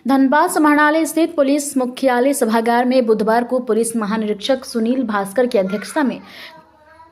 धनबाद समाहरणालय स्थित पुलिस मुख्यालय सभागार में बुधवार को पुलिस महानिरीक्षक सुनील भास्कर की अध्यक्षता में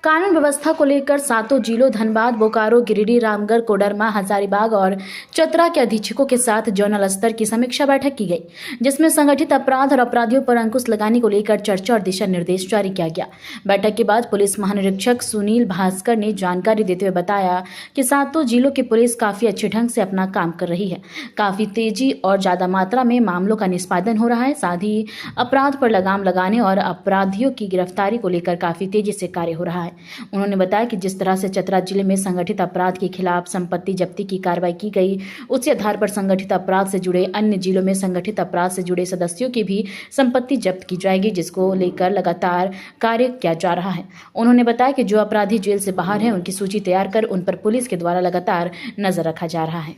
कानून व्यवस्था को लेकर सातों जिलों धनबाद, बोकारो, गिरिडीह, रामगढ़, कोडरमा, हजारीबाग और चतरा के अधीक्षकों के साथ जोनल स्तर की समीक्षा बैठक की गई, जिसमें संगठित अपराध और अपराधियों पर अंकुश लगाने को लेकर चर्चा और दिशा निर्देश जारी किया गया। बैठक के बाद पुलिस महानिरीक्षक सुनील भास्कर ने जानकारी देते हुए बताया कि सातों जिलों की पुलिस काफी अच्छे ढंग से अपना काम कर रही है, काफी तेजी और ज्यादा मात्रा में मामलों का निष्पादन हो रहा है, साथ ही अपराध पर लगाम लगाने और अपराधियों की गिरफ्तारी को लेकर काफी तेजी से कार्य हो रहा है। उन्होंने बताया कि जिस तरह से चतरा जिले में संगठित अपराध के खिलाफ संपत्ति जब्ती की कार्रवाई की गई, उसी आधार पर संगठित अपराध से जुड़े अन्य जिलों में संगठित अपराध से जुड़े सदस्यों की भी संपत्ति जब्त की जाएगी, जिसको लेकर लगातार कार्य किया जा रहा है। उन्होंने बताया कि जो अपराधी जेल से बाहर हैं, उनकी सूची तैयार कर उन पर पुलिस के द्वारा लगातार नजर रखा जा रहा है।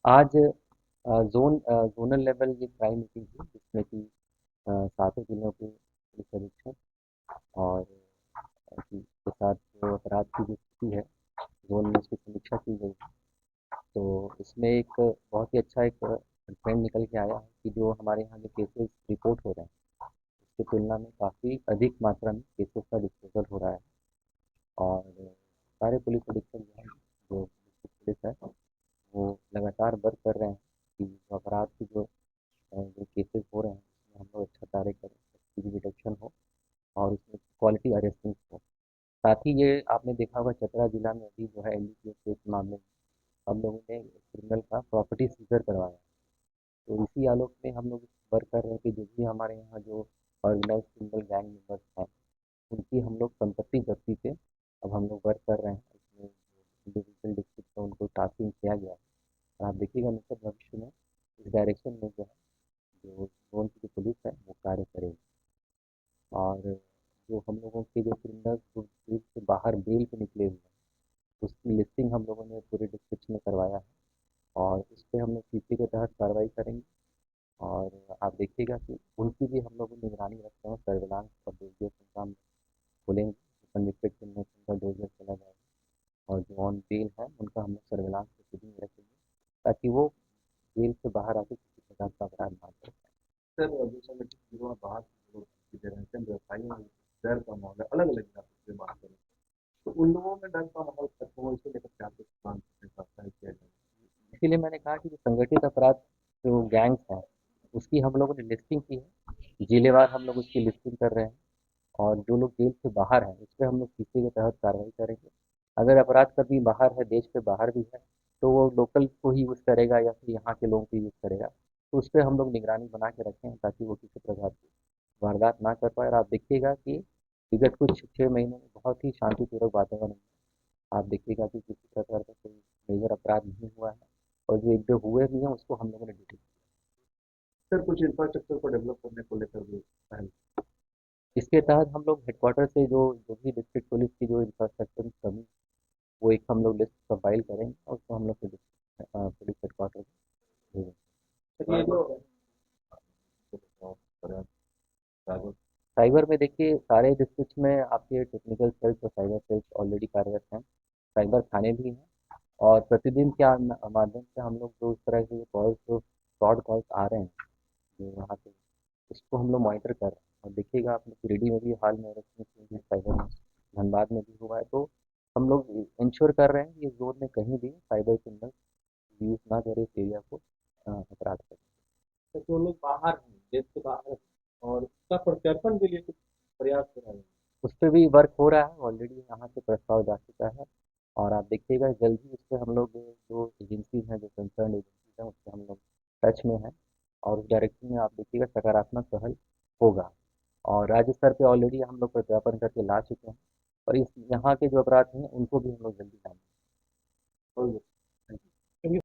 आज जोनल लेवल की क्राइम मीटिंग थी, जिसमें कि सातों जिलों के पुलिस अधीक्षक और के साथ जो अपराध की जो स्थिति है जोन में उसकी समीक्षा की गई। तो इसमें एक बहुत ही अच्छा एक ट्रेंड निकल के आया है कि जो हमारे यहाँ जो केसेस रिपोर्ट हो रहे हैं उसकी तुलना में काफ़ी अधिक मात्रा में केसेस का डिस्पोजल हो रहा है। और सारे पुलिस अधीक्षक जो हैं, जो पुलिस है, वो लगातार वर्क कर रहे हैं कि जो अपराध की जो केसेस हो रहे हैं उसमें हम लोग अच्छा कार्य करें, उसकी भी डिटेक्शन हो और उसमें क्वालिटी अरेस्टिंग हो। साथ ही ये आपने देखा होगा चतरा जिला में अभी जो है एनडीपीएस के मामले में हम लोगों ने क्रिमिनल का प्रॉपर्टी सीजर करवाया। तो इसी आलोक में हम लोग वर्क कर रहे हैं कि जो भी हमारे यहाँ जो ऑर्गेनाइज क्रिमिनल गैंग मेंबर्स हैं उनकी हम लोग संपत्ति जब्ती पे अब हम लोग वर्क कर रहे हैं। इसमें इंडिविजुअल डिस्ट्रिक्ट में उनको टास्किंग किया गया है और आप देखिएगा निकट भविष्य में इस डायरेक्शन में जो है जो जोन की जो पुलिस है वो कार्य करेगी। और जो हम लोगों के जो क्रिमिनल्स जो जेल से बाहर बेल पे निकले हुए हैं उसकी लिस्टिंग हम लोगों ने पूरे डिस्ट्रिक्ट में करवाया है और उस पर हम लोग सीसी के तहत कार्रवाई करेंगे। और आप देखिएगा कि उनकी भी हम लोग निगरानी रख रहे हैं, सर्विलांस और डोजियर प्रोग्राम खोलेंगे। कन्विक्टेड क्रिमिनल्स उनका डोजियर चला जाएगा और जो ऑन बेल है उनका हम लोग सर्विलांस पे फीडिंग रखेंगे ताकि वो जेल से बाहर आके किसी प्रकार का अपराध ना कर पाए। सर, जो संगठित गिरोह बाहर के लोग चीजें रहते हैं, व्यवसायियों में डर का माहौल है, अलग अलग इलाकों से बात करें तो उन लोगों में डर का माहौल खत्म हो, इसे लेकर क्या कुछ प्लान किया जाए? इसीलिए मैंने कहा कि जो संगठित अपराध जो गैंग्स हैं उसकी हम लोगों ने लिस्टिंग की है, जिलेवार हम लोग उसकी लिस्टिंग कर रहे हैं और जो लोग जेल से बाहर हैं उस पर हम लोग सीसी के तहत कार्रवाई करेंगे। अगर अपराध कभी बाहर है, देश के बाहर भी है, तो वो लोकल को ही यूज़ करेगा या फिर यहाँ के लोगों को यूज़ करेगा। तो उस पर हम लोग निगरानी बना के रखें हैं ताकि वो किसी प्रकार की वारदात ना कर पाए। और आप देखिएगा कि विगत कुछ 6 महीनों में बहुत ही शांतिपूर्वक वातावरण है। आप देखिएगा कि किसी प्रकार का कोई मेजर अपराध नहीं हुआ है और जो एक दो हुए भी हैं उसको हम लोगों ने डिटेक्ट किया। सर, कुछ इंफ्रास्ट्रक्चर को डेवलप करने को लेकर भी पहल? इसके तहत हम लोग हेडक्वार्टर से जो जो भी डिस्ट्रिक्ट पुलिस की जो इंफ्रास्ट्रक्चर की कमी, वो एक हम लोग लिस्ट कंपाइल करेंगे और उसको हम लोग फिर पुलिस हेडक्वार्टर भेजेंगे। सर, ये जो साइबर में देखिए सारे डिस्ट्रिक्ट में आपके टेक्निकल सेल्स और साइबर सेल्स ऑलरेडी कार्यरत हैं, साइबर थाने भी हैं और प्रतिदिन के माध्यम से हम लोग जो इस तरह के कॉल्स जो फ्रॉड कॉल्स आ रहे हैं जो यहाँ से उसको हम लोग मॉनिटर कर रहे हैं। और देखिएगा आपने गिरिडीह में भी हाल में इलेक्शन हुई है, साइबर में धनबाद में भी हुआ है। तो हम लोग इंश्योर कर रहे हैं कि इस जोन में कहीं भी साइबर क्रिमिनल यूज़ ना करे इस एरिया को अपराध करें। तो जो लोग बाहर हैं, देश के बाहर हैं, और उसका प्रत्यर्पण के लिए कुछ प्रयास कर रहे हैं? उस पर भी वर्क हो रहा है, ऑलरेडी यहाँ से प्रस्ताव जा चुका है और आप देखिएगा जल्द ही उस पर हम लोग जो एजेंसीज हैं, जो कंसर्न एजेंसीज हैं, उससे हम लोग टच में हैं और उस डायरेक्शन में आप देखिएगा सकारात्मक पहल होगा। और राज्य स्तर पे ऑलरेडी हम लोग प्रत्यापन करके ला चुके हैं और इस यहाँ के जो अपराध हैं उनको भी हम लोग जल्दी लाएंगे।